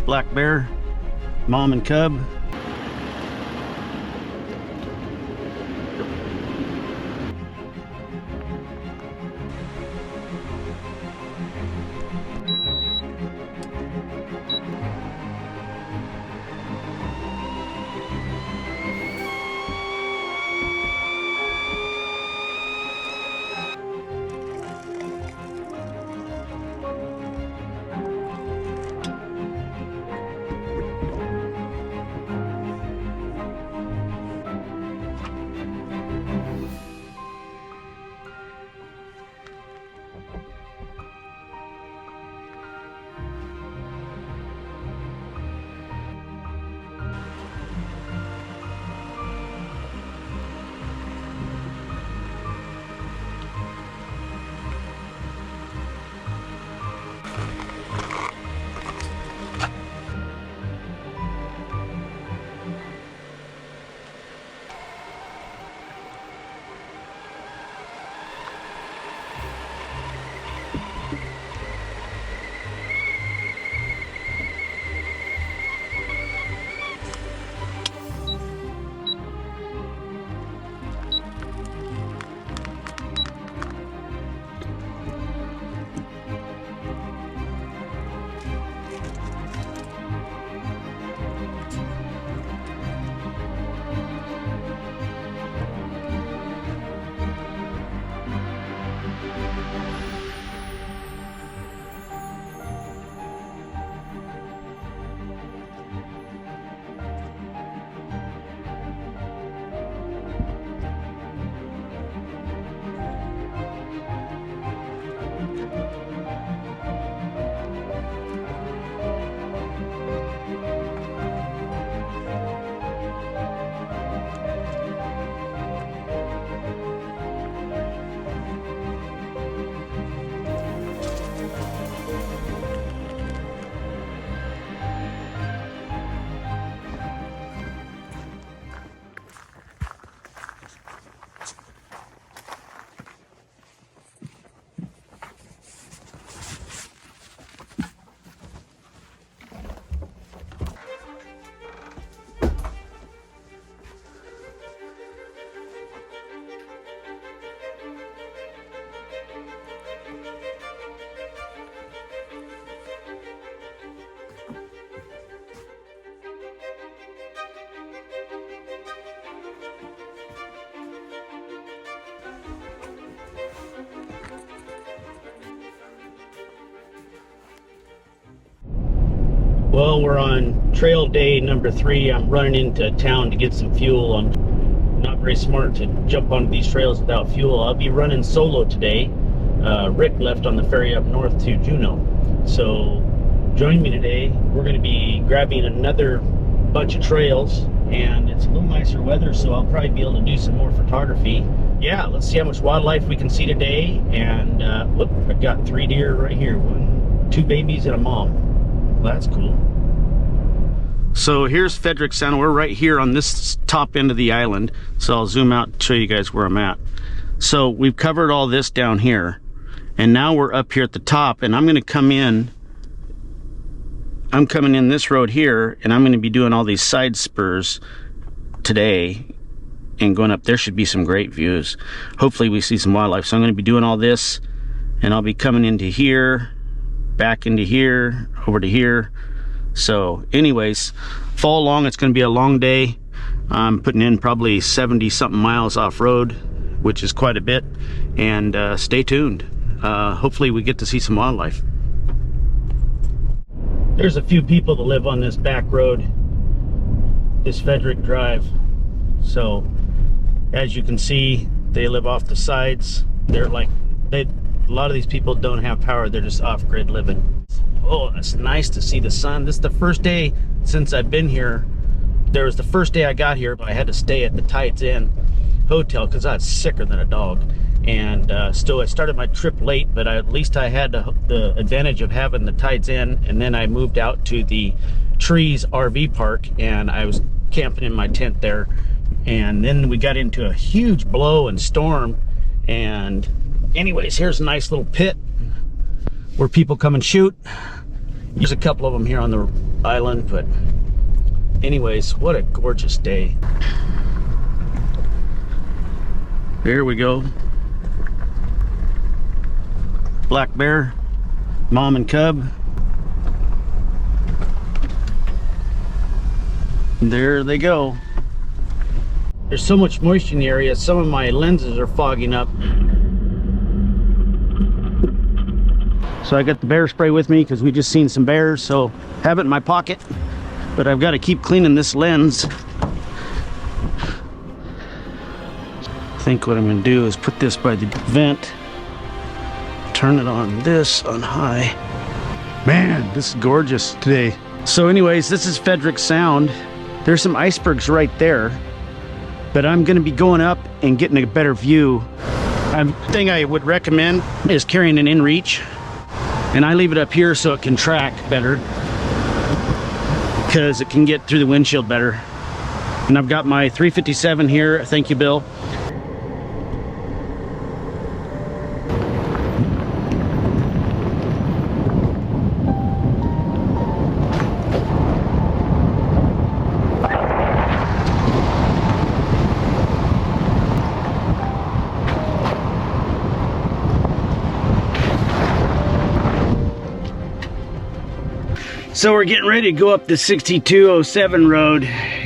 black bear, mom and cub. Well, we're on trail day number 3. I'm running into town to get some fuel. I'm not very smart to jump onto these trails without fuel. I'll be running solo today. Rick left on the ferry up north to Juneau. So join me today. We're going to be grabbing another bunch of trails, and it's a little nicer weather, so I'll probably be able to do some more photography. Yeah, let's see how much wildlife we can see today. And whoop, I've got 3 deer right here. 2 babies and a mom. Well, that's cool. So here's Fredrick Sound. We're right here on this top end of the island. So I'll zoom out and show you guys where I'm at. So we've covered all this down here, and now we're up here at the top, and I'm going to come in. I'm coming in this road here, and I'm going to be doing all these side spurs today and going up. There should be some great views. Hopefully we see some wildlife. So I'm going to be doing all this, and I'll be coming into here, back into here, over to here. So anyways, follow along. It's going to be a long day. I'm putting in probably 70 something miles off-road, which is quite a bit, and stay tuned. Hopefully we get to see some wildlife. There's a few people that live on this back road, this Fredrick Drive. So as you can see, they live off the sides. They're like, a lot of these people don't have power. They're just off-grid living. Oh, it's nice to see the sun. This is the first day since I've been here. There was the first day I got here, but I had to stay at the Tides Inn Hotel because I was sicker than a dog. And still, I started my trip late, but at least I had the advantage of having the Tides Inn. And then I moved out to the Trees RV Park, and I was camping in my tent there. And then we got into a huge blow and storm. And anyways, here's a nice little pit where people come and shoot. There's a couple of them here on the island, but anyways, what a gorgeous day. There we go. Black bear, mom and cub. There they go. There's so much moisture in the area, some of my lenses are fogging up. So I got the bear spray with me because we just seen some bears, so have it in my pocket. But I've got to keep cleaning this lens. I think what I'm going to do is put this by the vent, turn it on this on high. Man, this is gorgeous today. So anyways, this is Fredrick Sound. There's some icebergs right there, but I'm going to be going up and getting a better view. The thing I would recommend is carrying an inReach, and I leave it up here so it can track better, because it can get through the windshield better. And I've got my 357 here. Thank you, Bill. So we're getting ready to go up the 6207 road.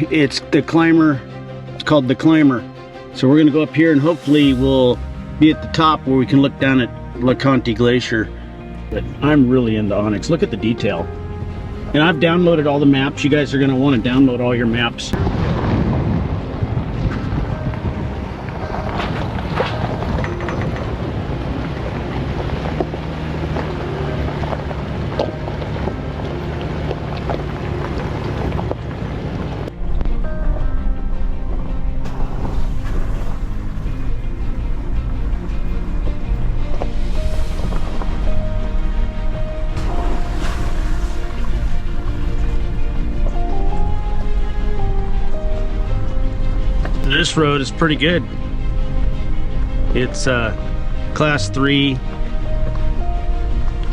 It's the climber. It's called the climber. So we're gonna go up here and hopefully we'll be at the top where we can look down at LeConte Glacier. But I'm really into Onyx. Look at the detail. And I've downloaded all the maps. You guys are gonna want to download all your maps. This road is pretty good. It's class 3,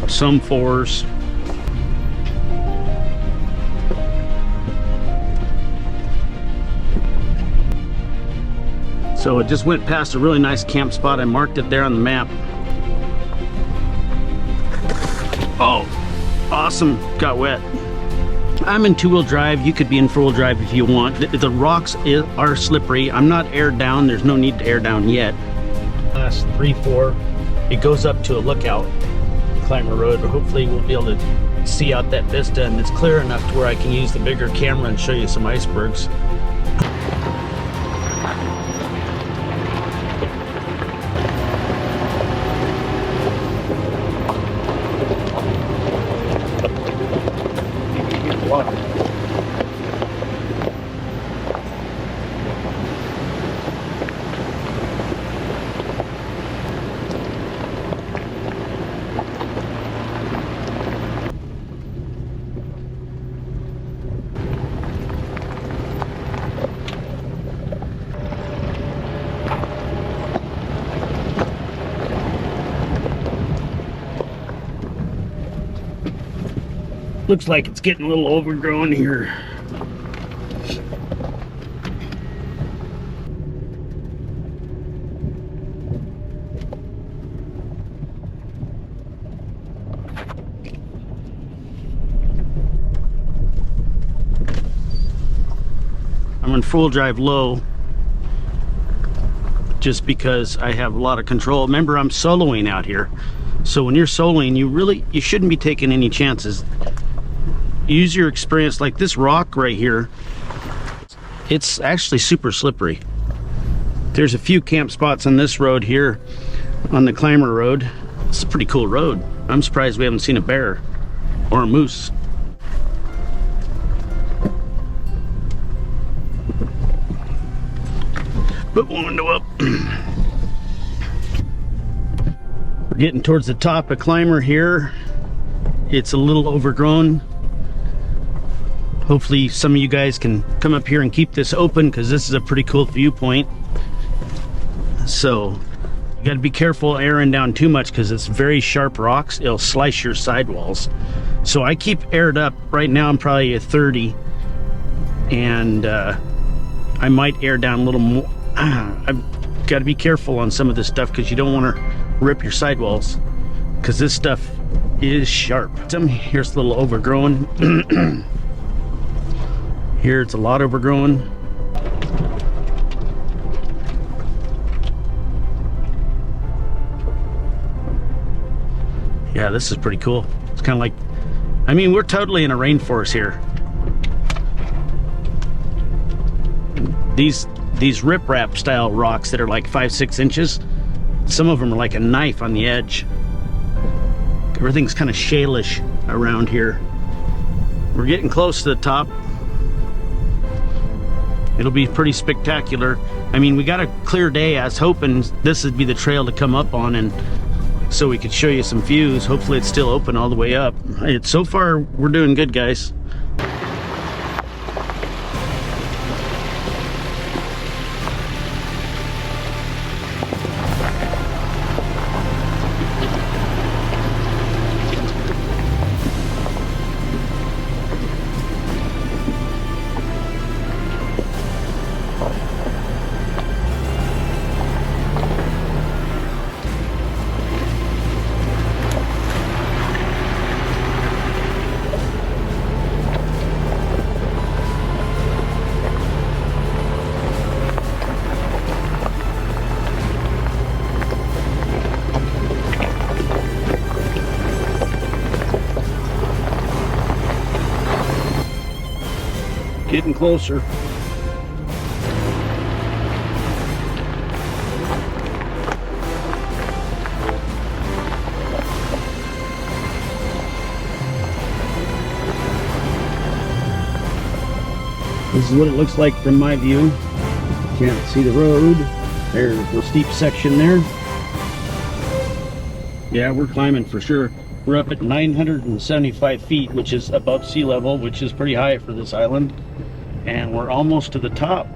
some 4s. So it just went past a really nice camp spot. I marked it there on the map. Oh, awesome, got wet. I'm in 2-wheel drive. You could be in 4-wheel drive if you want. The rocks are slippery. I'm not aired down. There's no need to air down yet. Class 3, 4. It goes up to a lookout, climber road, but hopefully we'll be able to see out that vista, and it's clear enough to where I can use the bigger camera and show you some icebergs. Looks like it's getting a little overgrown here. I'm in full drive low just because I have a lot of control. Remember, I'm soloing out here. So when you're soloing, you shouldn't be taking any chances. Use your experience. Like this rock right here, it's actually super slippery. There's a few camp spots on this road here on the climber road. It's a pretty cool road. I'm surprised we haven't seen a bear or a moose. Put one window up. We're getting towards the top of climber here. It's a little overgrown. Hopefully some of you guys can come up here and keep this open, because this is a pretty cool viewpoint. So got to be careful airing down too much because it's very sharp rocks. It'll slice your sidewalls. So I keep aired up. Right now I'm probably at 30, and I might air down a little more. I've got to be careful on some of this stuff because you don't want to rip your sidewalls, because this stuff is sharp. Here's a little overgrown. Here it's a lot overgrown. Yeah, this is pretty cool. It's kind of like, I mean, we're totally in a rainforest here. These riprap style rocks that are like 5-6 inches, some of them are like a knife on the edge. Everything's kind of shalish around here. We're getting close to the top. It'll be pretty spectacular. I mean, we got a clear day. I was hoping this would be the trail to come up on, and so we could show you some views. Hopefully it's still open all the way up. So far we're doing good, guys. Getting closer. This is what it looks like from my view. Can't see the road. There's the steep section there. Yeah, we're climbing for sure. We're up at 975 feet, which is above sea level, which is pretty high for this island. And we're almost to the top.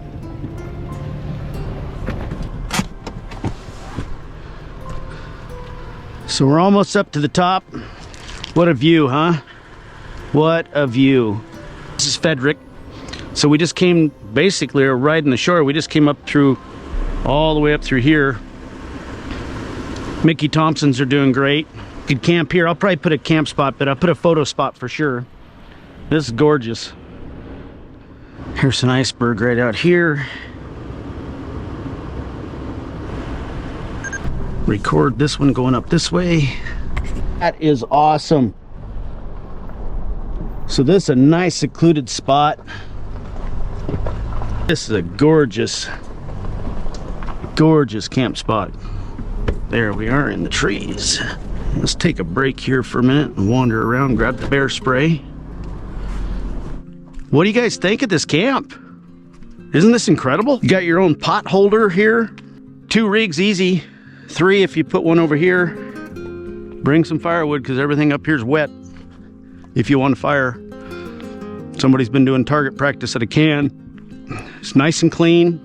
So we're almost up to the top. What a view, huh? What a view. This is Fredrick. So we just came, basically, we're riding the shore. We just came up through, all the way up through here. Mickey Thompsons are doing great. Could camp here. I'll probably put a camp spot, but I'll put a photo spot for sure. This is gorgeous. Here's an iceberg right out here. Record this one going up this way. That is awesome. So this is a nice secluded spot. This is a gorgeous, gorgeous camp spot. There we are in the trees. Let's take a break here for a minute and wander around, grab the bear spray. What do you guys think of this camp? Isn't this incredible? You got your own pot holder here. 2 rigs easy. 3 if you put one over here. Bring some firewood because everything up here is wet. If you want to fire. Somebody's been doing target practice at a can. It's nice and clean.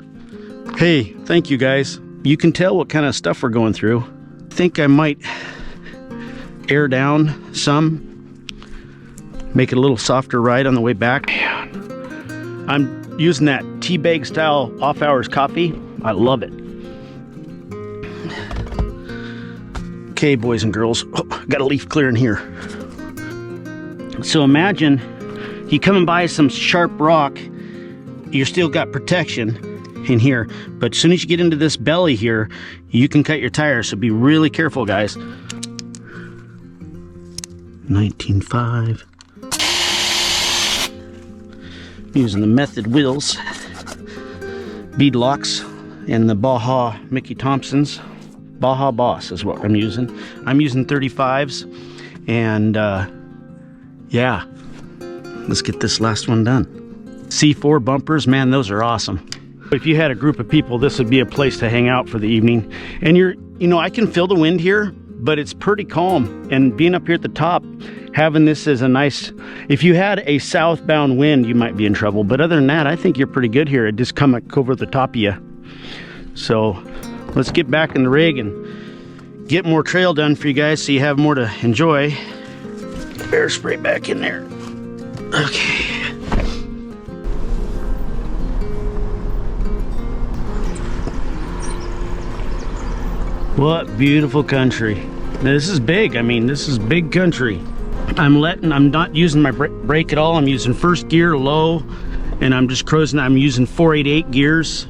Hey, thank you guys. You can tell what kind of stuff we're going through. I think I might air down some. Make it a little softer ride on the way back. I'm using that tea bag style off hours coffee. I love it. Okay, boys and girls, got a leaf clearing here. So imagine you coming by some sharp rock, you still got protection in here, but as soon as you get into this belly here, you can cut your tires, so be really careful, guys. 19.5. Using the Method wheels, bead locks, and the Baja Mickey Thompsons. Baja Boss is what I'm using. I'm using 35s, and yeah, let's get this last one done. C4 bumpers, man, those are awesome. If you had a group of people, this would be a place to hang out for the evening. And you know, I can feel the wind here, but it's pretty calm. And being up here at the top, having this as a nice, if you had a southbound wind, you might be in trouble. But other than that, I think you're pretty good here. It just come over the top of you. So let's get back in the rig and get more trail done for you guys so you have more to enjoy. Bear spray back in there. Okay. What beautiful country. Now, this is big. I mean, this is big country. I'm not using my brake at all. I'm using first gear, low, and I'm just cruising. I'm using 488 gears.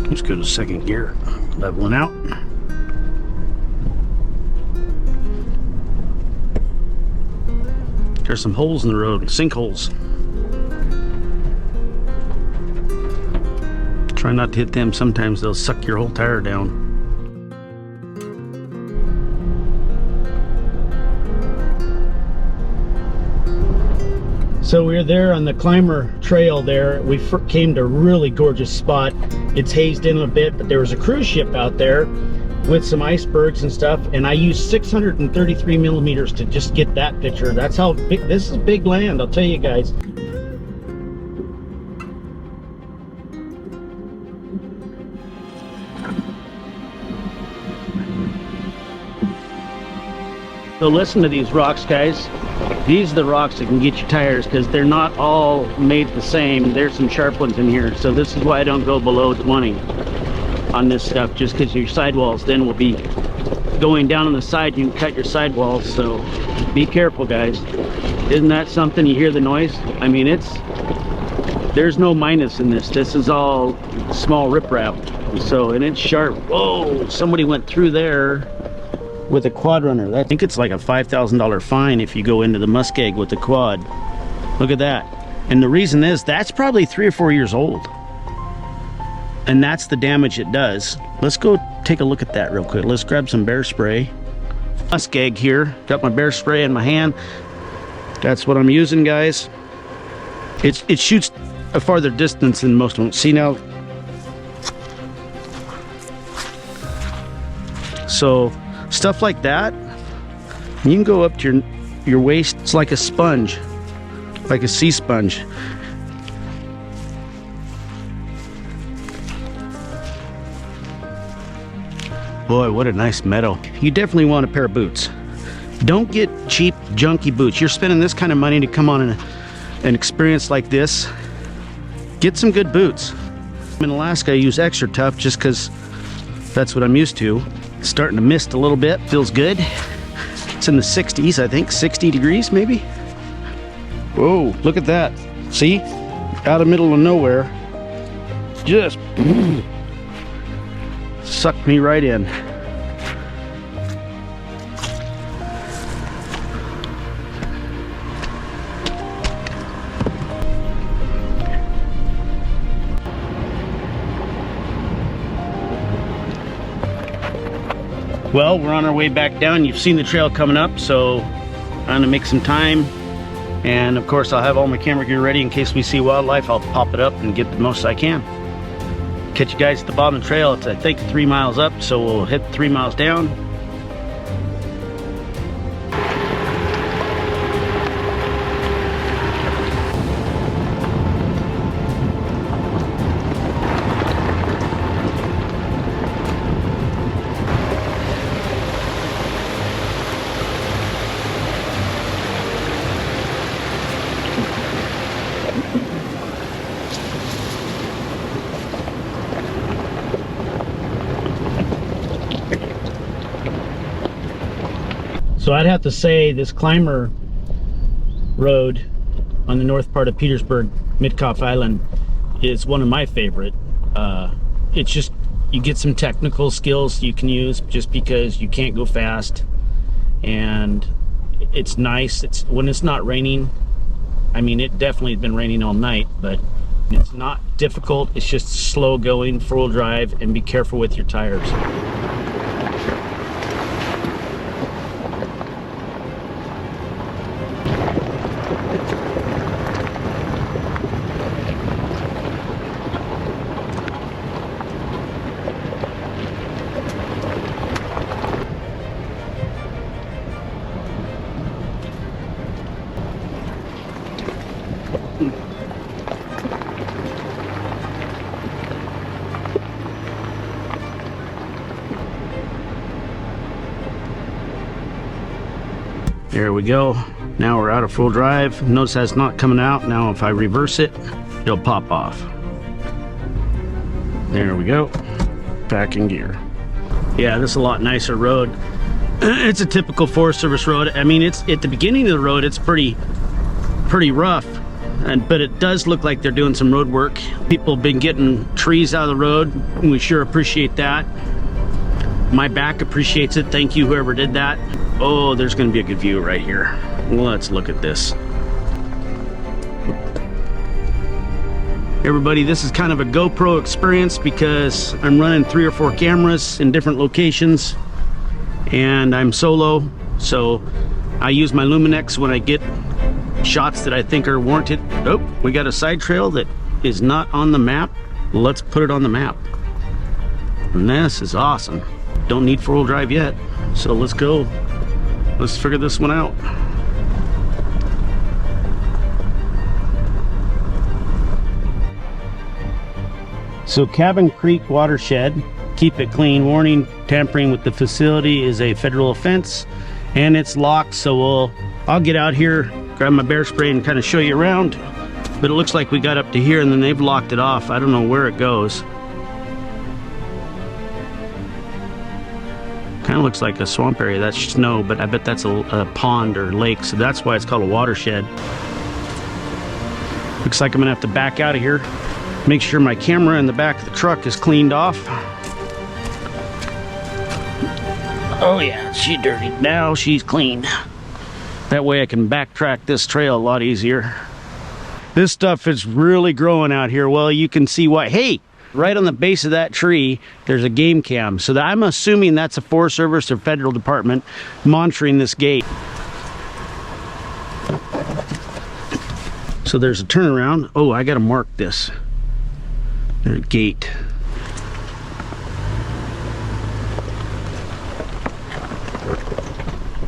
Let's go to second gear, leveling out. There's some holes in the road, sinkholes. Try not to hit them. Sometimes they'll suck your whole tire down. So we're there on the climber trail there. We came to a really gorgeous spot. It's hazed in a bit, but there was a cruise ship out there with some icebergs and stuff, and I used 633 millimeters to just get that picture. That's how big this is. Big land, I'll tell you guys. So listen to these rocks, guys. These are the rocks that can get your tires, because they're not all made the same. There's some sharp ones in here, so this is why I don't go below 20 on this stuff, just because your sidewalls then will be going down on the side. You can cut your sidewalls, so be careful, guys. Isn't that something? You hear the noise? I mean, there's no minus in this. This is all small riprap. So, and it's sharp. Whoa, somebody went through there with a quad runner. I think it's like a $5,000 fine if you go into the muskeg with the quad. Look at that. And the reason is that's probably 3 or 4 years old, and that's the damage it does. Let's go take a look at that real quick. Let's grab some bear spray. Muskeg here. Got my bear spray in my hand. That's what I'm using, guys. It shoots a farther distance than most of them. See now? So stuff like that, you can go up to your waist. It's like a sponge, like a sea sponge. Boy, what a nice meadow. You definitely want a pair of boots. Don't get cheap, junky boots. You're spending this kind of money to come on an experience like this. Get some good boots. In Alaska, I use extra tough just because that's what I'm used to. It's starting to mist a little bit. Feels good. It's in the 60s, I think. 60 degrees, maybe. Whoa, look at that. See? Out of the middle of nowhere. Just sucked me right in. Well, we're on our way back down. You've seen the trail coming up, so I'm gonna make some time. And of course, I'll have all my camera gear ready in case we see wildlife. I'll pop it up and get the most I can. Catch you guys at the bottom of the trail. It's, I think, 3 miles up, so we'll hit 3 miles down. So I'd have to say this climber road on the north part of Petersburg, Mitkof Island, is one of my favorite. It's just, you get some technical skills you can use just because you can't go fast, and it's nice. It's when it's not raining. I mean, it definitely has been raining all night, but it's not difficult. It's just slow going, 4-wheel drive, and be careful with your tires. There we go. Now we're out of full drive. Notice that's not coming out. Now if I reverse it, it'll pop off. There we go. Back in gear. Yeah, this is a lot nicer road. It's a typical Forest Service road. I mean, it's at the beginning of the road, it's pretty rough, but it does look like they're doing some road work. People have been getting trees out of the road, and we sure appreciate that. My back appreciates it. Thank you, whoever did that. Oh, there's going to be a good view right here. Let's look at this. Everybody, this is kind of a GoPro experience because I'm running 3 or 4 cameras in different locations, and I'm solo, so I use my Luminex when I get shots that I think are warranted. Oh, we got a side trail that is not on the map. Let's put it on the map. And this is awesome. Don't need 4-wheel drive yet, so let's go. Let's figure this one out. So Cabin Creek watershed, keep it clean. Warning, tampering with the facility is a federal offense, and it's locked, so I'll get out here, grab my bear spray and kind of show you around. But it looks like we got up to here and then they've locked it off. I don't know where it goes. Kind of looks like a swamp area. That's snow, but I bet that's a pond or lake, so that's why it's called a watershed. Looks like I'm gonna have to back out of here. Make sure my camera in the back of the truck is cleaned off. Oh yeah, she's dirty. Now she's clean. That way I can backtrack this trail a lot easier. This stuff is really growing out here. Well, you can see why. Hey, right on the base of that tree, there's a game cam. So I'm assuming that's a Forest Service or federal department monitoring this gate. So there's a turnaround. Oh, I gotta mark this. There's a gate.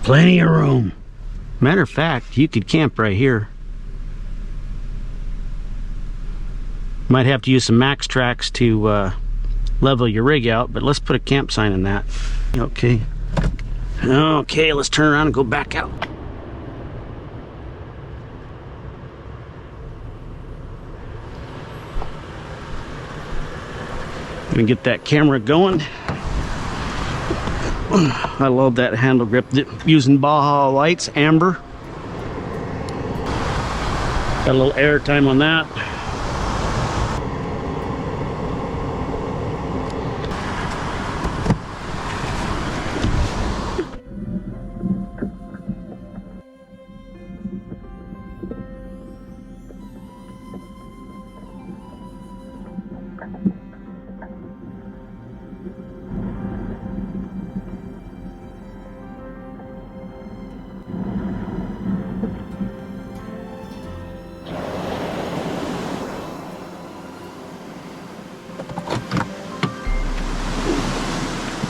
Plenty of room. Matter of fact, you could camp right here. Might have to use some max tracks to level your rig out, but let's put a camp sign in that. Okay. Okay, let's turn around and go back out. Gonna get that camera going. I love that handle grip. Using Baja lights, amber. Got a little air time on that.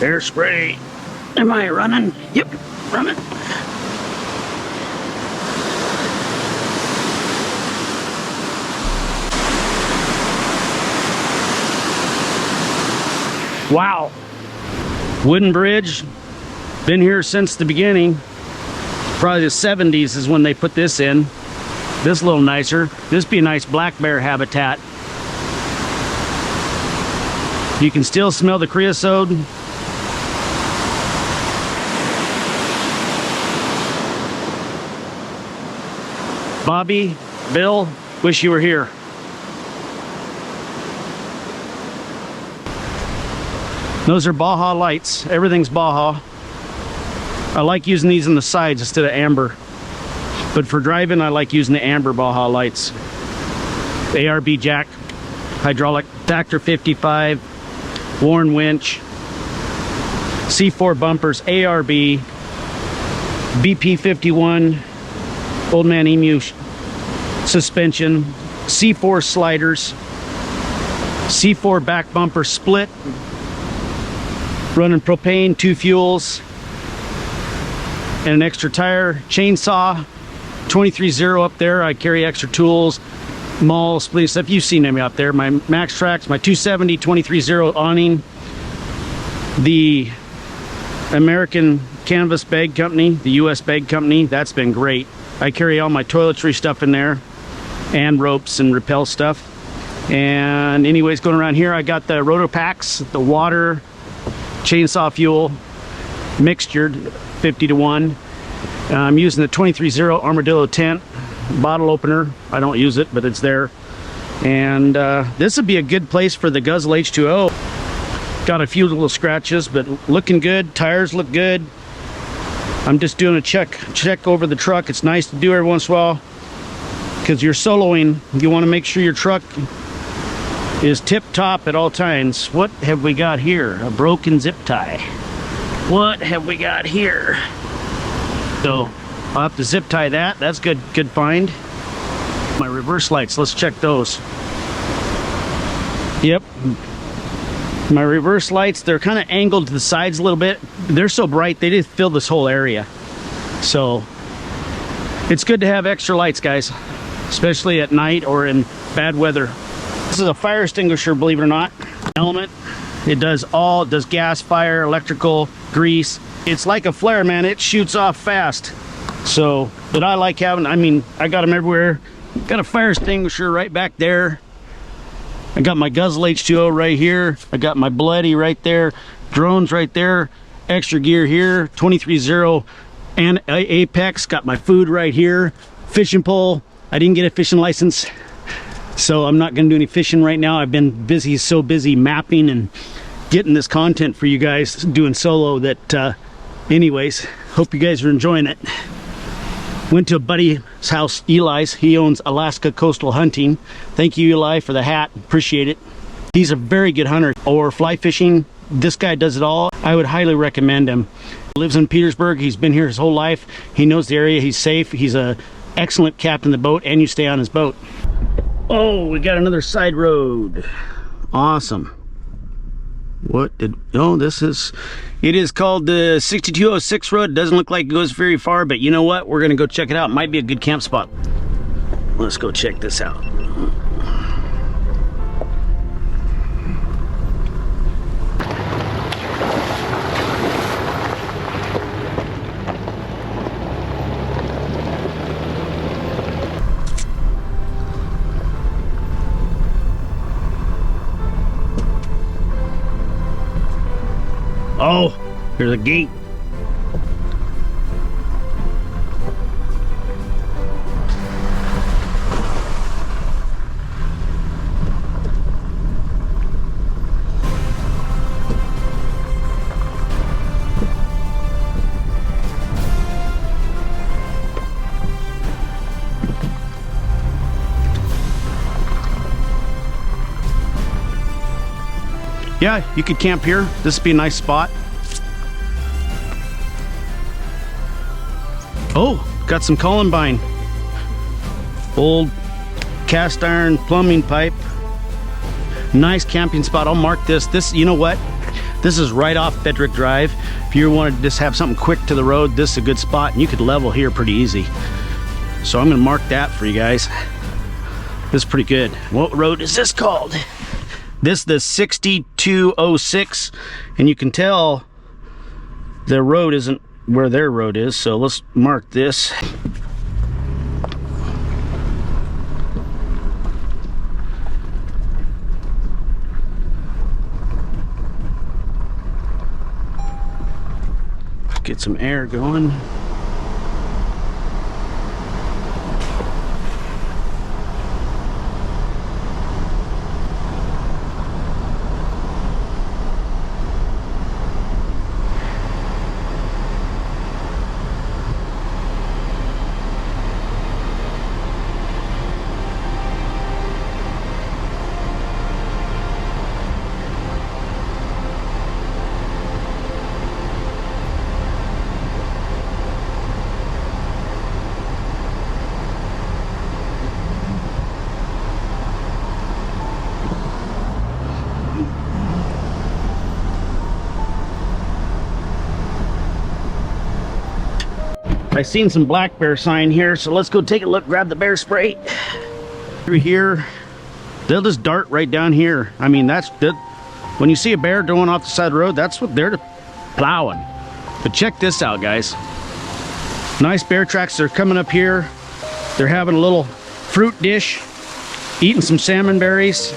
Air spray. Am I running? Yep, running. Wow. Wooden bridge. Been here since the beginning. Probably the 70s is when they put this in. This a little nicer. This be a nice black bear habitat. You can still smell the creosote. Bobby, Bill, wish you were here. Those are Baja lights. Everything's Baja. I like using these on the sides instead of amber. But for driving, I like using the amber Baja lights. ARB jack, hydraulic, Factor 55, Warren winch, C4 bumpers, ARB, BP 51, Old Man Emu suspension, C4 sliders, C4 back bumper split, running propane, 2 fuels, and an extra tire, chainsaw, 23-0 up there. I carry extra tools, maul, split stuff. You've seen them out there. My max tracks, my 270 23-0 awning, the American canvas bag company, the US bag company. That's been great. I carry all my toiletry stuff in there and ropes and rappel stuff. And anyways, going around here, I got the roto packs, the water, chainsaw fuel, mixtured 50-to-1. I'm using the 23-0 Armadillo tent bottle opener. I don't use it, but it's there. And this would be a good place for the Guzzle H2O. Got a few little scratches, but looking good. Tires look good. I'm just doing a check over the truck. It's nice to do every once in a while because you're soloing. You want to make sure your truck is tip-top at all times. What have we got here? A broken zip tie. What have we got here? So I'll have to zip tie that. That's good find. My reverse lights, let's check those. Yep. My reverse lights, they're kind of angled to the sides a little bit. They're so bright, they just fill this whole area. So it's good to have extra lights, guys, especially at night or in bad weather. This is a fire extinguisher, believe it or not. Element. It does gas, fire, electrical, grease. It's like a flare, man. It shoots off fast. So, but I like having, I mean, I got them everywhere. Got a fire extinguisher right back there. I got my Guzzle H2O right here. I got my Bluetti right there. Drones right there. Extra gear here. 23-0 and Apex. Got my food right here. Fishing pole. I didn't get a fishing license, so I'm not going to do any fishing right now. I've been busy, so busy mapping and getting this content for you guys, doing solo that, anyways, hope you guys are enjoying it. Went to a buddy's house, Eli's. He owns Alaska Coastal Hunting. Thank you, Eli, for the hat. Appreciate it. He's a very good hunter. Or fly fishing. This guy does it all. I would highly recommend him. He lives in Petersburg. He's been here his whole life. He knows the area. He's safe. He's a excellent captain of the boat, and you stay on his boat. Oh, we got another side road. Awesome. It is called the 6206 road. It doesn't look like it goes very far, but you know what? We're gonna go check it out. It might be a good camp spot. Let's go check this out. Oh, there's a gate. Yeah, you could camp here. This would be a nice spot. Oh, got some columbine. Old cast iron plumbing pipe. Nice camping spot. I'll mark this. This, you know what? This is right off Fredrick Drive. If you want to just have something quick to the road, this is a good spot, and you could level here pretty easy. So I'm gonna mark that for you guys. This is pretty good. What road is this called? This is the 6206, and you can tell the road isn't where their road is, so let's mark this. Get some air going. I seen some black bear sign here, so let's go take a look, grab the bear spray. Through here, they'll just dart right down here. I mean, when you see a bear going off the side of the road, that's what they're plowing. But check this out, guys. Nice bear tracks. They're coming up here. They're having a little fruit dish, eating some salmon berries.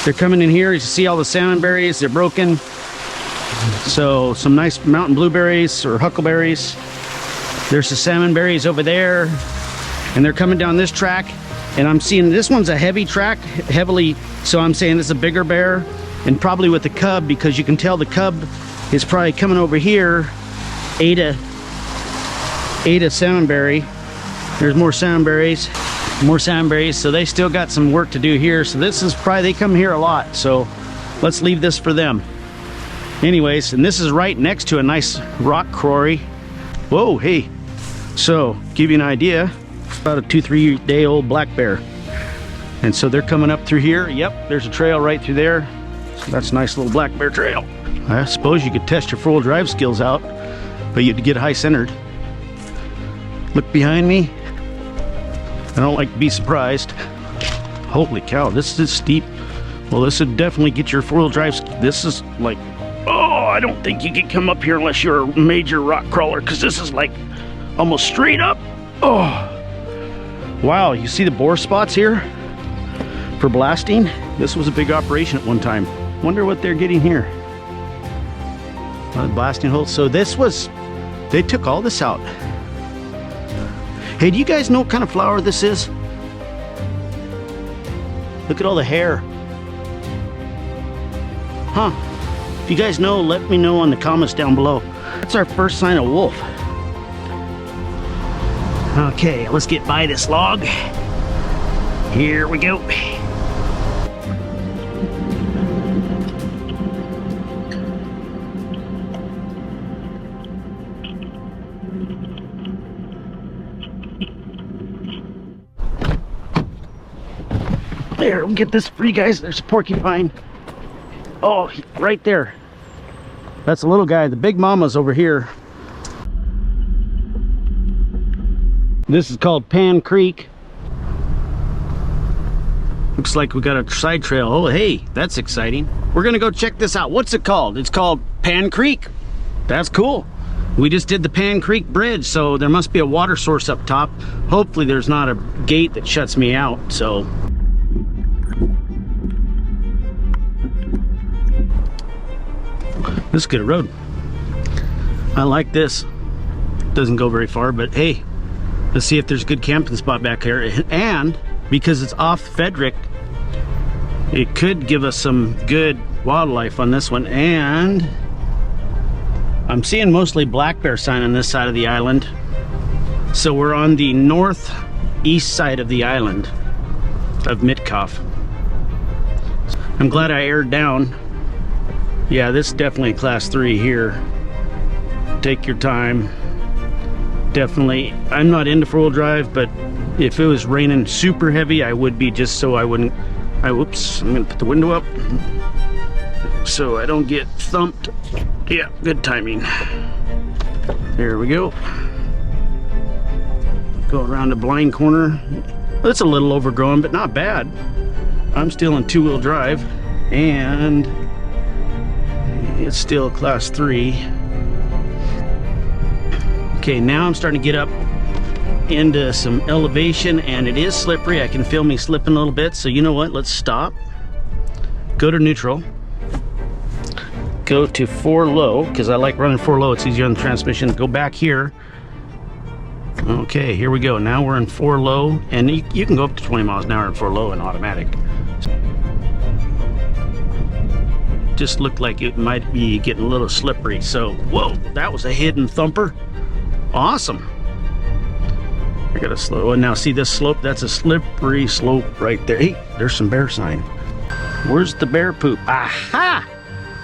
They're coming in here. You see all the salmon berries. They're broken. So some nice mountain blueberries or huckleberries. There's the salmon berries over there. And they're coming down this track. And I'm seeing this one's a heavy track, heavily. So I'm saying this is a bigger bear. And probably with the cub, because you can tell the cub is probably coming over here. Ate a salmon berry. There's more salmon berries. More salmon berries. So they still got some work to do here. So this is probably, they come here a lot. So let's leave this for them. Anyways, and this is right next to a nice rock quarry. Whoa, hey. So, give you an idea, about a 2-3 day old black bear. And so they're coming up through here. Yep, there's a trail right through there. So that's a nice little black bear trail. I suppose you could test your four-wheel drive skills out, but you'd get high-centered. Look behind me. I don't like to be surprised. Holy cow, this is steep. Well, this would definitely get your four-wheel drive. This is like, oh, I don't think you can come up here unless you're a major rock crawler, because this is like almost straight up. Oh, wow, you see the bore spots here for blasting? This was a big operation at one time. Wonder what they're getting here. Blasting holes. So this was, they took all this out. Hey, do you guys know what kind of flower this is? Look at all the hair. Huh. If you guys know, let me know in the comments down below. That's our first sign of wolf. Okay, let's get by this log. Here we go. There, we'll get this for you guys. There's a porcupine. Oh, right there. That's a little guy. The big mama's over here. This is called Pan Creek. Looks like we got a side trail. Oh, hey, that's exciting. We're gonna go check this out. What's it called? It's called Pan Creek. That's cool. We just did the Pan Creek Bridge, so there must be a water source up top. Hopefully there's not a gate that shuts me out, so. This is a good road. I like this. Doesn't go very far, but hey, let's see if there's a good camping spot back here. And because it's off Fredrick, it could give us some good wildlife on this one. And I'm seeing mostly black bear sign on this side of the island. So we're on the northeast side of the island of Mitkof. I'm glad I aired down. Yeah, this is definitely class 3 here. Take your time. Definitely, I'm not into four-wheel drive, but if it was raining super heavy, I would be, just so I wouldn't, whoops, I'm gonna put the window up so I don't get thumped. Yeah, good timing. There we go. Go around the blind corner. It's a little overgrown, but not bad. I'm still in two-wheel drive, and it's still class 3. Okay, now I'm starting to get up into some elevation, and it is slippery. I can feel me slipping a little bit, so you know what? Let's stop. Go to neutral. Go to 4 low, because I like running 4 low. It's easier on the transmission. Go back here. Okay, here we go. Now we're in 4 low, and you can go up to 20 miles an hour in 4 low in automatic. Just looked like it might be getting a little slippery. So, whoa, that was a hidden thumper. Awesome. I gotta slow. And now see this slope? That's a slippery slope right there. Hey, there's some bear sign. Where's the bear poop? Aha!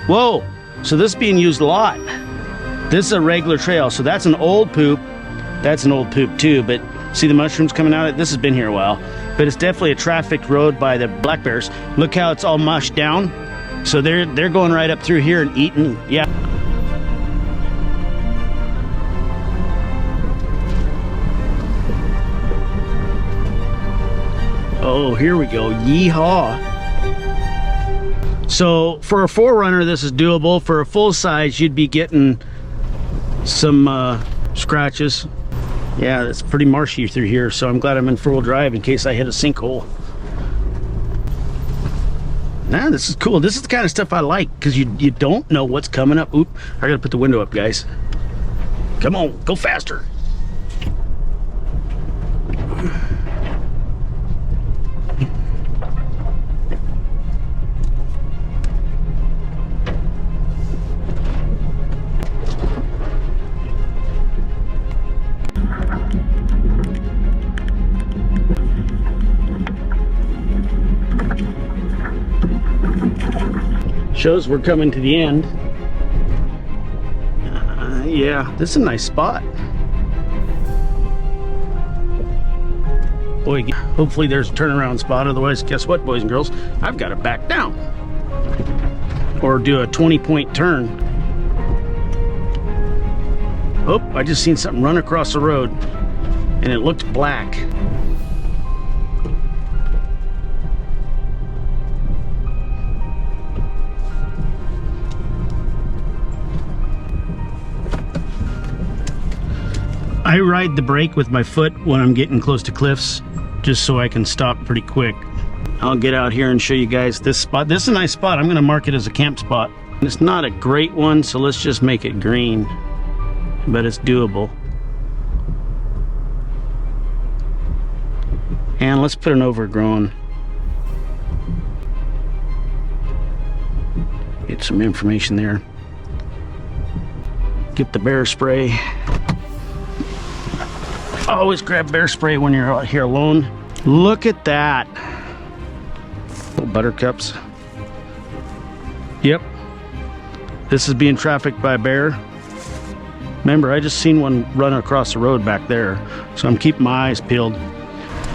Whoa, so this is being used a lot. This is a regular trail, so that's an old poop. That's an old poop too, but see the mushrooms coming out of it? This has been here a while, but it's definitely a trafficked road by the black bears. Look how it's all mushed down. So they're going right up through here and eating. Yeah. Oh, here we go. Yeehaw. So for a 4Runner, this is doable. For a full size, you'd be getting some scratches. Yeah, it's pretty marshy through here, so I'm glad I'm in four-wheel drive in case I hit a sinkhole. Nah, this is cool. This is the kind of stuff I like, because you don't know what's coming up. Oop, I gotta put the window up, guys. Come on, go faster. Shows we're coming to the end. Yeah, this is a nice spot. Boy, hopefully there's a turnaround spot. Otherwise, guess what, boys and girls? I've got to back down or do a 20-point turn. Oh, I just seen something run across the road and it looked black. I ride the brake with my foot when I'm getting close to cliffs, just so I can stop pretty quick. I'll get out here and show you guys this spot. This is a nice spot. I'm gonna mark it as a camp spot. It's not a great one, so let's just make it green, but it's doable. And let's put an overgrown. Get some information there. Get the bear spray. Always grab bear spray when you're out here alone. Look at that. Little buttercups. Yep. This is being trafficked by a bear. Remember, I just seen one run across the road back there. So I'm keeping my eyes peeled.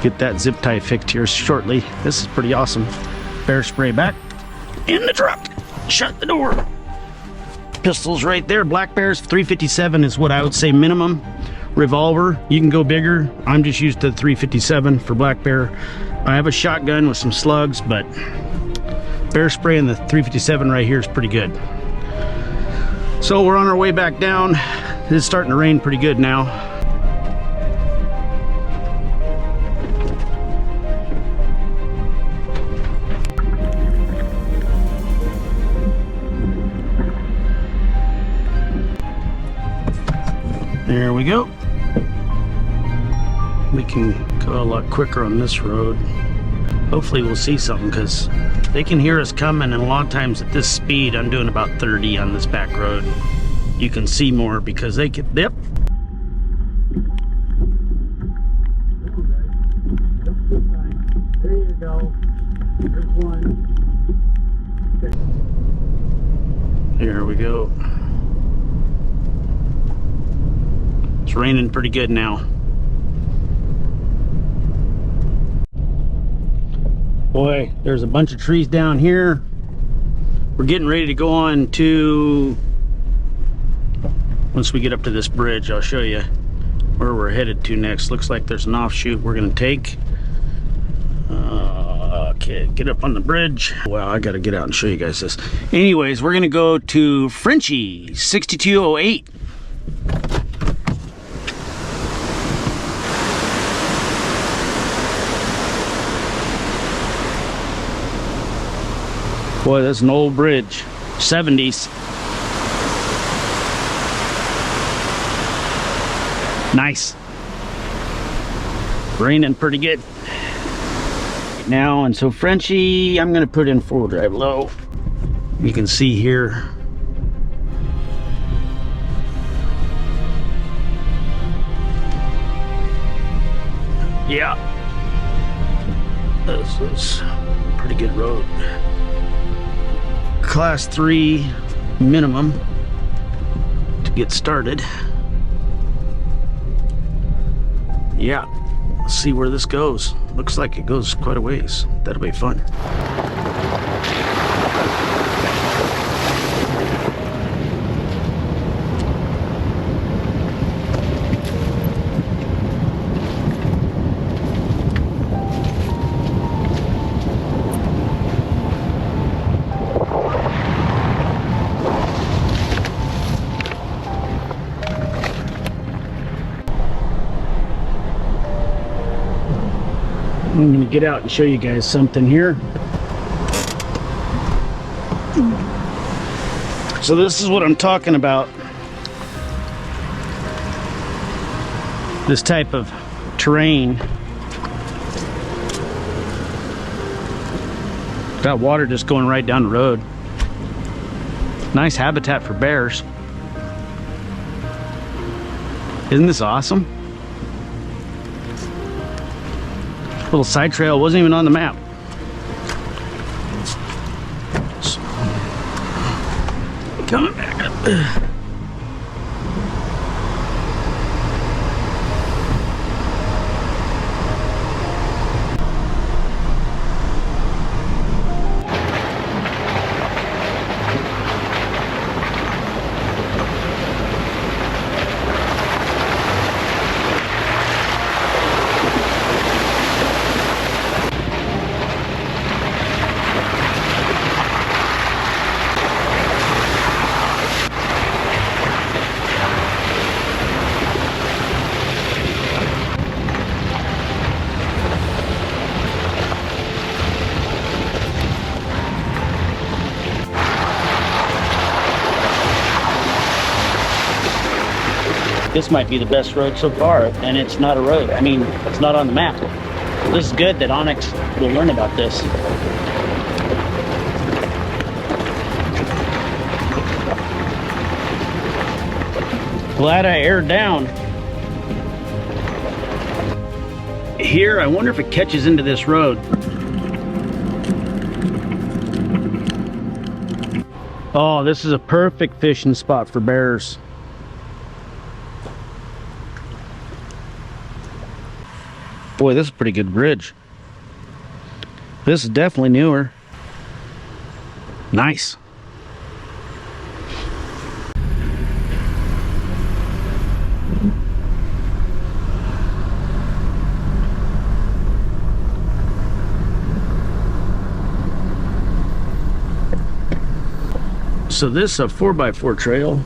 Get that zip tie fixed here shortly. This is pretty awesome. Bear spray back in the truck. Shut the door. Pistols right there. Black bears, 357 is what I would say minimum. Revolver, you can go bigger. I'm just used to the 357 for black bear. I have a shotgun with some slugs, but bear spray in the 357 right here is pretty good. So we're on our way back down. It's starting to rain pretty good now. There we go. We can go a lot quicker on this road. Hopefully we'll see something, because they can hear us coming, and a lot of times at this speed, I'm doing about 30 on this back road. You can see more because they can, yep. There you go. There's one. There we go. It's raining pretty good now. Boy, there's a bunch of trees down here. We're getting ready to go on to, once we get up to this bridge, I'll show you where we're headed to next. Looks like there's an offshoot we're gonna take. Okay, get up on the bridge. Well, I gotta get out and show you guys this. Anyways, we're gonna go to Frenchie 6208. Boy, that's an old bridge, 70s. Nice. Raining pretty good now, and so Frenchie, I'm gonna put in four-wheel drive low. You can see here. Yeah. This is a pretty good road. Class 3 minimum to get started. Yeah, let's see where this goes. Looks like it goes quite a ways. That'll be fun. I'm gonna get out and show you guys something here. So this is what I'm talking about. This type of terrain. Got water just going right down the road. Nice habitat for bears. Isn't this awesome? Little side trail wasn't even on the map. So, coming back up. This might be the best road so far, and it's not a road. I mean, it's not on the map. This is good that OnX will learn about this. Glad I aired down. Here, I wonder if it catches into this road. Oh, this is a perfect fishing spot for bears. Boy, this is a pretty good bridge. This is definitely newer. Nice. So this is a 4x4 trail.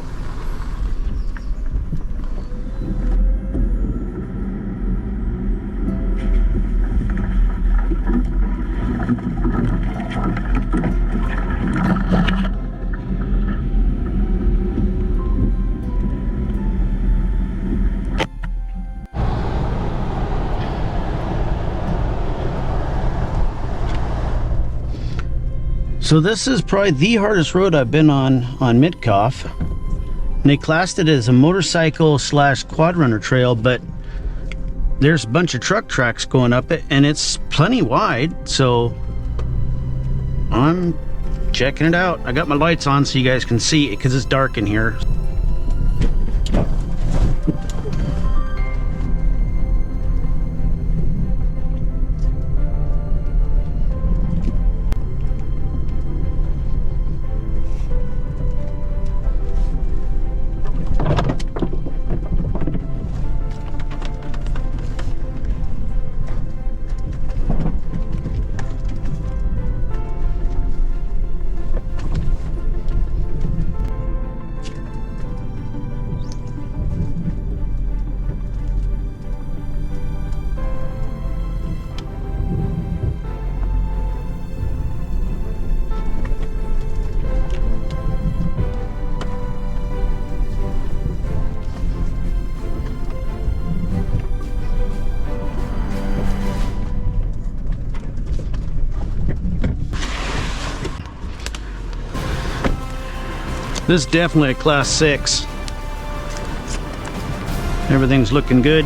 So this is probably the hardest road I've been on Mitkof. And they classed it as a motorcycle / quad runner trail, but there's a bunch of truck tracks going up it and it's plenty wide, so I'm checking it out. I got my lights on so you guys can see it because it's dark in here. This is definitely a class 6. Everything's looking good.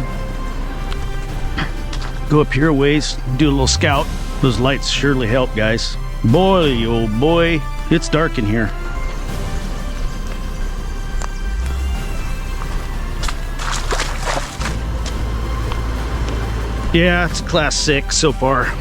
Go up here a ways, do a little scout. Those lights surely help, guys. Boy, oh boy, it's dark in here. Yeah, it's class 6 so far.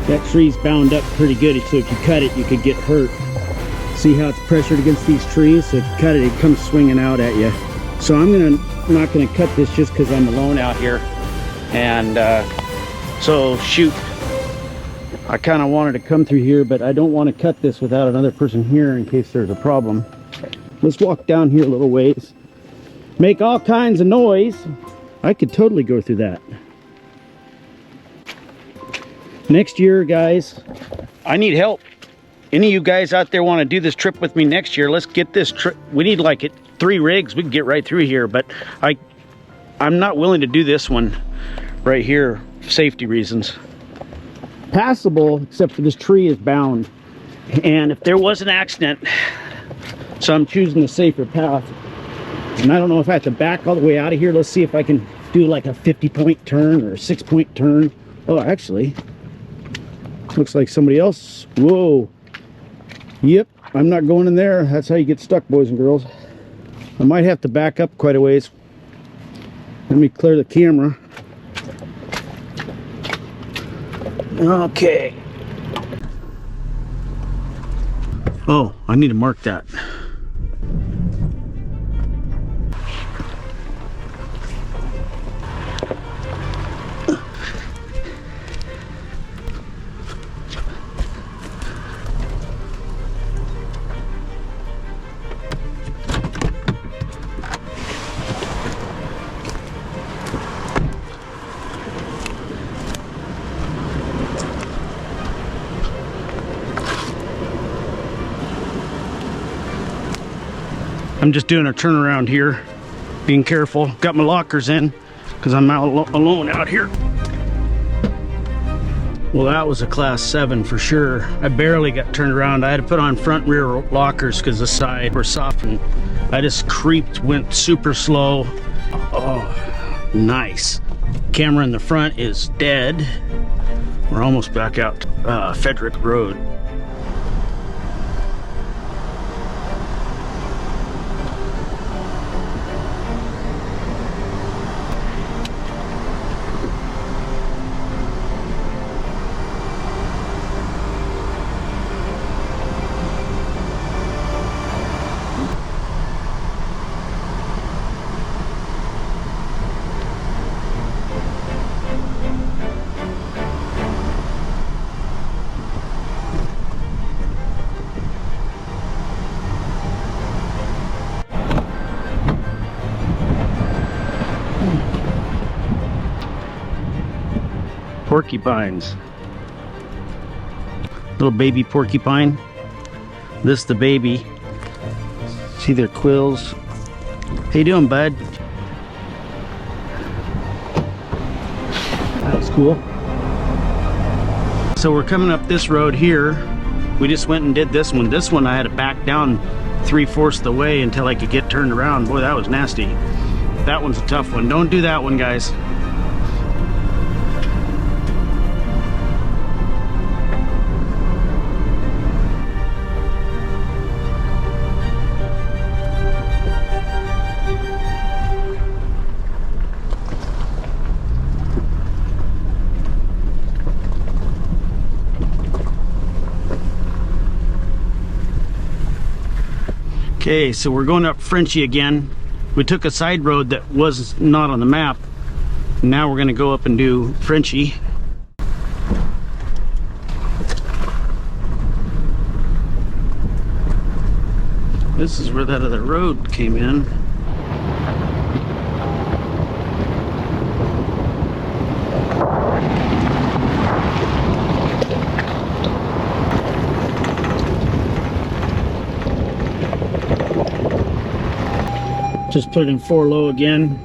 That tree's bound up pretty good, so if you cut it, you could get hurt. See how it's pressured against these trees? So if you cut it, it comes swinging out at you. So I'm not gonna cut this just because I'm alone out here. And so shoot, I kind of wanted to come through here, but I don't want to cut this without another person here in case there's a problem. Let's walk down here a little ways. Make all kinds of noise. I could totally go through that. Next year, guys, I need help. Any of you guys out there want to do this trip with me next year? Let's get this trip. We need like 3 rigs. We can get right through here, but I'm not willing to do this one right here for safety reasons. Passable, except for this tree is bound. And if there was an accident, so I'm choosing the safer path. And I don't know if I have to back all the way out of here. Let's see if I can do like a 50-point turn or a 6-point turn. Oh, actually, looks like somebody else. Whoa. Yep, I'm not going in there. That's how you get stuck, boys and girls. I might have to back up quite a ways. Let me clear the camera. Okay. Oh, I need to mark that. I'm just doing a turnaround here, being careful. Got my lockers in because I'm out alone out here. Well, that was a class 7 for sure. I barely got turned around. I had to put on front rear lockers because the side were soft, and I just creeped, went super slow. Oh, nice. Camera in the front is dead. We're almost back out to Fredrick Road. Porcupines. Little baby porcupine. This the baby. See their quills. How you doing, bud? That was cool. So we're coming up this road here. We just went and did this one. This one I had to back down 3/4 of the way until I could get turned around. Boy, that was nasty. That one's a tough one. Don't do that one, guys. Okay, so we're going up Frenchy again. We took a side road that was not on the map. Now we're gonna go up and do Frenchy. This is where that other road came in. Just put it in 4 low again.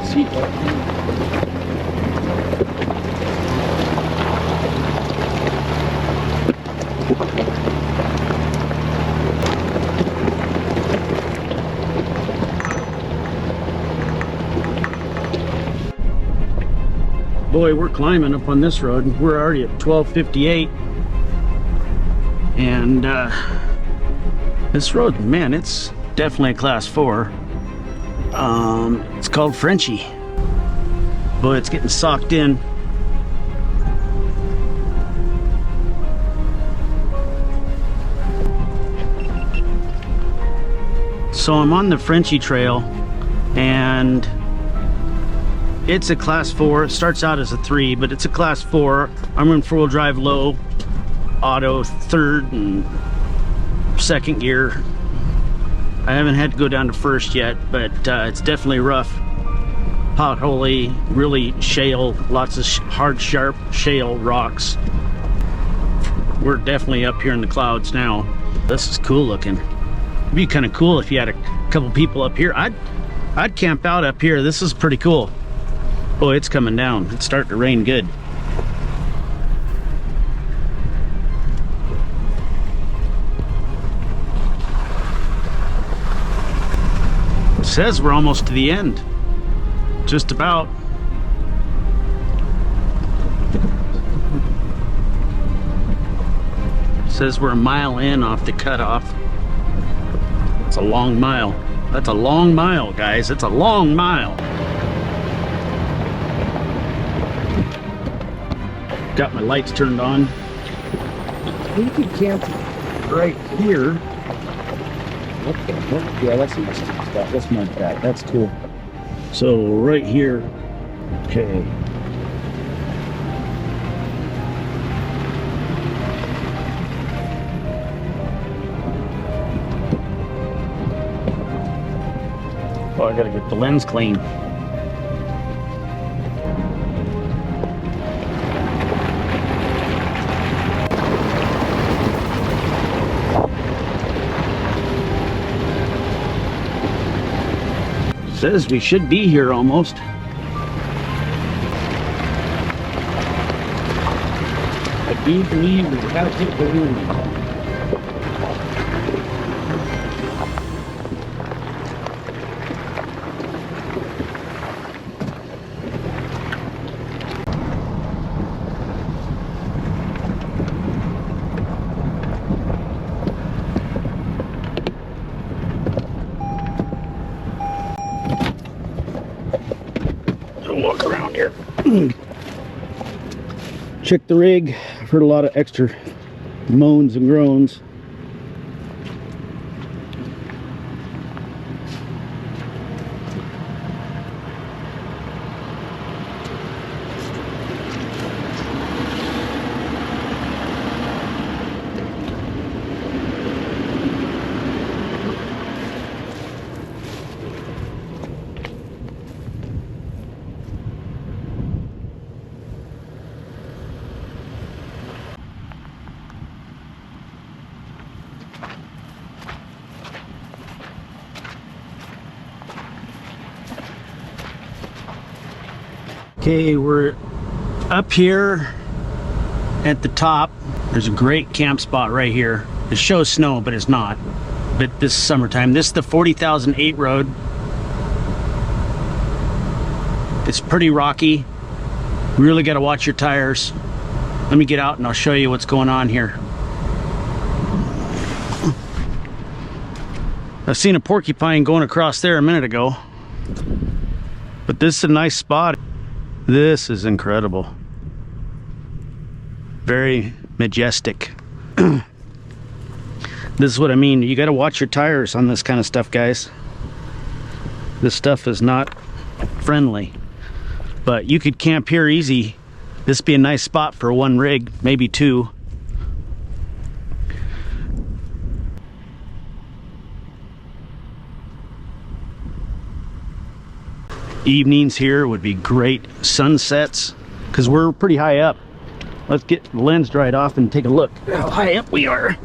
See. Boy, we're climbing up on this road. We're already at 1258. And this road, man, it's definitely a class 4. It's called Frenchy. Boy, it's getting socked in. So I'm on the Frenchy Trail, and it's a class 4. It starts out as a 3, but it's a class 4. I'm in 4-wheel drive low, auto 3rd and 2nd gear. I haven't had to go down to 1st yet, but it's definitely rough. Potholy, really shale, lots of hard, sharp shale rocks. We're definitely up here in the clouds now. This is cool looking. It'd be kind of cool if you had a couple people up here. I'd camp out up here. This is pretty cool. Oh, it's coming down. It's starting to rain good. It says we're almost to the end. Just about. It says we're a mile in off the cutoff. It's a long mile. That's a long mile, guys. It's a long mile. Got my lights turned on. We could camp right here. What the heck? Yeah, that's a nice spot. Let's mark that. That's cool. So right here. Okay. Oh, I gotta get the lens clean. Says we should be here almost. I do believe we have to hit the wind. Walk around here. Check the rig. I've heard a lot of extra moans and groans. Okay, we're up here at the top. There's a great camp spot right here. It shows snow, but it's not. But this is summertime. This is the 40,008 road. It's pretty rocky. You really got to watch your tires. Let me get out and I'll show you what's going on here. I've seen a porcupine going across there a minute ago. But this is a nice spot. This is incredible. Very majestic. This is what I mean. You got to watch your tires on this kind of stuff, guys. This stuff is not friendly. But you could camp here easy. This would be a nice spot for one rig, maybe two. Evenings here would be great. Sunsets, because we're pretty high up. Let's get the lens dried off and take a look how high up we are.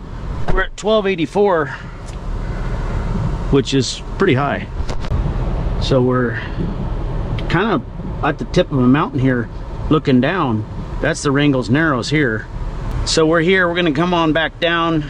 We're at 1284, which is pretty high. So we're kind of at the tip of a mountain here looking down. That's the Wrangell's Narrows here. So we're here, we're gonna come on back down.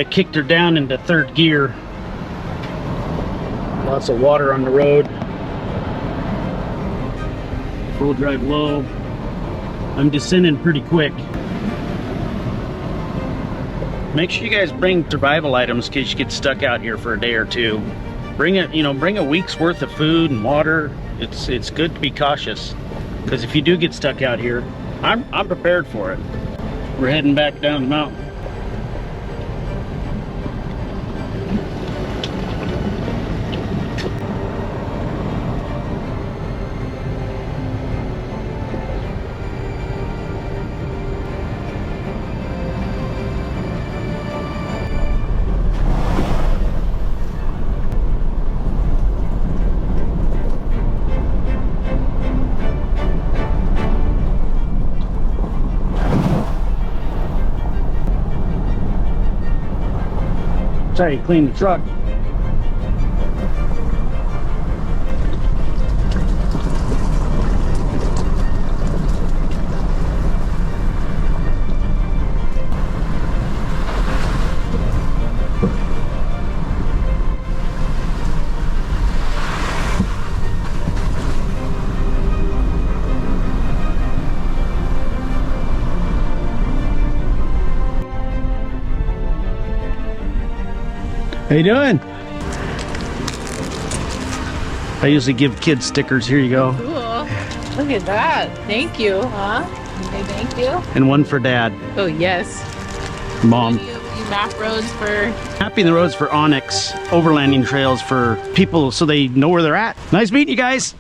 I kicked her down into third gear. Lots of water on the road. Full drive low. I'm descending pretty quick. Make sure you guys bring survival items in case you get stuck out here for a day or two. Bring a week's worth of food and water. It's good to be cautious, because if you do get stuck out here, I'm prepared for it. We're heading back down the mountain. That's how you clean the truck. How you doing? I usually give kids stickers. Here you go. Cool. Look at that. Thank you, huh? Okay, thank you. And one for Dad. Oh, yes. Mom. You map roads for... Mapping the roads for On X overlanding trails for people so they know where they're at. Nice meeting you guys.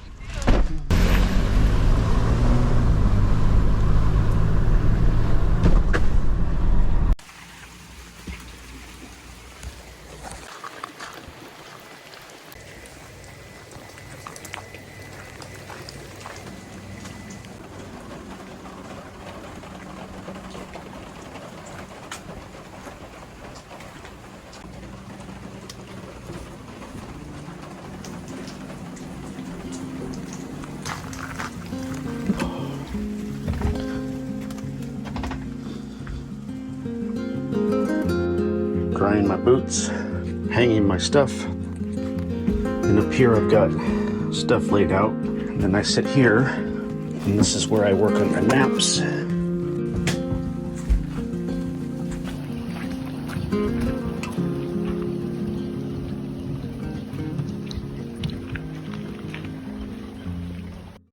Drying my boots, hanging my stuff, and up here I've got stuff laid out. And then I sit here, and this is where I work on my maps.